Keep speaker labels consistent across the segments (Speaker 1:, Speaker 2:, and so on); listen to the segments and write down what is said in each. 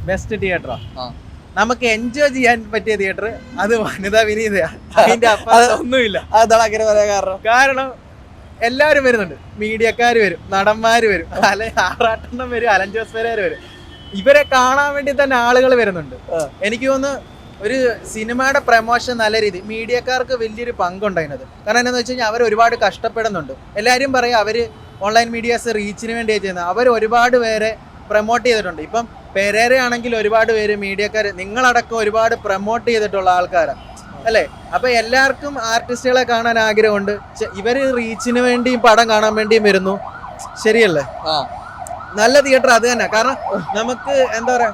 Speaker 1: Best തിയേറ്ററാ നമുക്ക് enjoy ചെയ്യാൻ പറ്റിയ തിയേറ്റർ അത് വനിതാ വിനീതയാണ്. അതിന്റെ ഒന്നുമില്ല.
Speaker 2: അതാണ് അങ്ങനെ പറയാൻ
Speaker 1: കാരണം എല്ലാവരും വരുന്നുണ്ട്. മീഡിയക്കാർ വരും, നടന്മാര് വരും, ആറാട്ടെണ്ണം വരും, അലൻ ജോസ് പെരേര വരും. ഇവരെ കാണാൻ വേണ്ടി തന്നെ ആളുകൾ വരുന്നുണ്ട്. എനിക്ക് തോന്നുന്നു ഒരു സിനിമയുടെ പ്രമോഷൻ നല്ല രീതി മീഡിയക്കാർക്ക് വലിയൊരു പങ്കുണ്ട് അതിനകത്ത്. കാരണം എന്താണെന്ന് വെച്ച് കഴിഞ്ഞാൽ അവർ ഒരുപാട് കഷ്ടപ്പെടുന്നുണ്ട്. എല്ലാവരും പറയും അവർ ഓൺലൈൻ മീഡിയാസ് റീച്ചിന് വേണ്ടിയാണ് ചെയ്യുന്നത്. അവർ ഒരുപാട് പേരെ പ്രൊമോട്ട് ചെയ്തിട്ടുണ്ട്. ഇപ്പം പെരേര ആണെങ്കിൽ ഒരുപാട് പേര് മീഡിയക്കാർ നിങ്ങളടക്കം ഒരുപാട് പ്രൊമോട്ട് ചെയ്തിട്ടുള്ള ആൾക്കാരാണ് അല്ലേ. അപ്പൊ എല്ലാവർക്കും ആർട്ടിസ്റ്റുകളെ കാണാൻ ആഗ്രഹമുണ്ട്. ഇവര് റീച്ചിന് വേണ്ടിയും പടം കാണാൻ വേണ്ടിയും വരുന്നു. ശരിയല്ലേ? നല്ല തിയേറ്റർ അത് തന്നെ. കാരണം നമുക്ക് എന്താ പറയാ,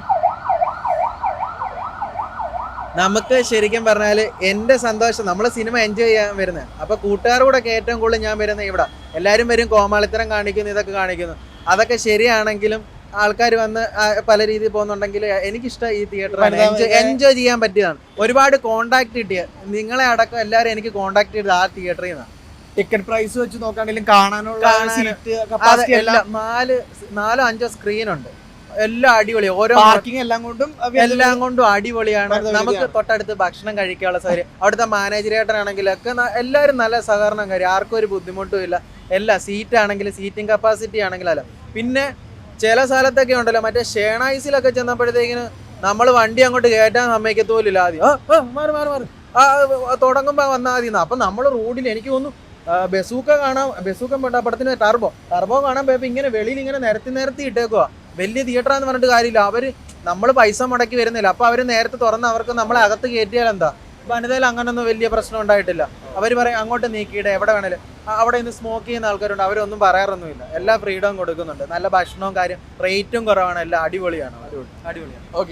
Speaker 1: നമുക്ക് ശരിക്കും പറഞ്ഞാല് എന്റെ സന്തോഷം, നമ്മള് സിനിമ എൻജോയ് ചെയ്യാൻ വരുന്നത്. അപ്പൊ കൂട്ടുകാരുടെ കൂടെ ഏറ്റവും കൂടുതൽ ഞാൻ വരുന്നത് ഇവിടെ. എല്ലാരും വരും, കോമാളിത്തരം കാണിക്കുന്നു, ഇതൊക്കെ കാണിക്കുന്നു. അതൊക്കെ ശരിയാണെങ്കിലും ആൾക്കാർ വന്ന് പല രീതിയിൽ പോകുന്നുണ്ടെങ്കിൽ എനിക്കിഷ്ടം ഈ തിയേറ്റർ എൻജോയ് ചെയ്യാൻ പറ്റിയതാണ്. ഒരുപാട് കോണ്ടാക്ട് കിട്ടിയ നിങ്ങളെ അടക്കം എല്ലാവരും എനിക്ക് കോണ്ടാക്ട് ചെയ്തത് ആ തിയേറ്ററിൽ നിന്നാണ്.
Speaker 2: ടിക്കറ്റ് പ്രൈസ് വെച്ച് നോക്കുകയാണെങ്കിലും കാണാനുള്ള
Speaker 1: നാലോ അഞ്ചോ സ്ക്രീൻ ഉണ്ട്. എല്ലാം അടിപൊളിയാണ്. ഓരോ
Speaker 2: പാർക്കിംഗ് എല്ലാം
Speaker 1: കൊണ്ടും അടിപൊളിയാണ്. നമുക്ക് തൊട്ടടുത്ത് ഭക്ഷണം കഴിക്കാനുള്ള സൗകര്യം. അവിടുത്തെ മാനേജറേട്ടനാണെങ്കിലൊക്കെ എല്ലാവരും നല്ല സഹകരണക്കാർ, ആർക്കും ഒരു ബുദ്ധിമുട്ടും ഇല്ല. എല്ലാ സീറ്റ് ആണെങ്കിലും സീറ്റിംഗ് കപ്പാസിറ്റി ആണെങ്കിലും അല്ല. പിന്നെ ചില സ്ഥലത്തൊക്കെ ഉണ്ടല്ലോ, മറ്റേ ഷേണൈസിലൊക്കെ ചെന്നപ്പോഴത്തേക്കിന് നമ്മൾ വണ്ടി അങ്ങോട്ട് കയറ്റാൻ സമ്മതിക്കത്തോലില്ല. ആദ്യം മാറി തുടങ്ങുമ്പോ വന്നാൽ മതി. അപ്പൊ നമ്മൾ റോഡിൽ എനിക്ക് തോന്നുന്നു ബസൂക്ക പടത്തിന് ടർബോ കാണാൻ പോയപ്പോ ഇങ്ങനെ വെളിയിൽ ഇങ്ങനെ നിരത്തി ഇട്ടേക്കുവാ. വലിയ തിയേറ്ററാന്ന് പറഞ്ഞിട്ട് കാര്യമില്ല. അവര് നമ്മൾ പൈസ മുടക്കി വരുന്നില്ല. അപ്പൊ അവര് നേരത്തെ തുറന്ന് അവർക്ക് നമ്മളെ അകത്ത് കയറ്റിയാൽ എന്താ. വനിതയിൽ അങ്ങനൊന്നും വലിയ പ്രശ്നം ഉണ്ടായിട്ടില്ല. അവര് പറയും അങ്ങോട്ട് നീക്കിയിടെ എവിടെ വേണേലും. അവിടെ നിന്ന് സ്മോക്ക് ചെയ്യുന്ന ആൾക്കാരുണ്ട്, അവരൊന്നും പറയാറൊന്നുമില്ല. എല്ലാ ഫ്രീഡവും കൊടുക്കുന്നുണ്ട്. നല്ല ഭക്ഷണവും കാര്യം, റേറ്റും കുറവാണ്. എല്ലാം അടിപൊളിയാണ്.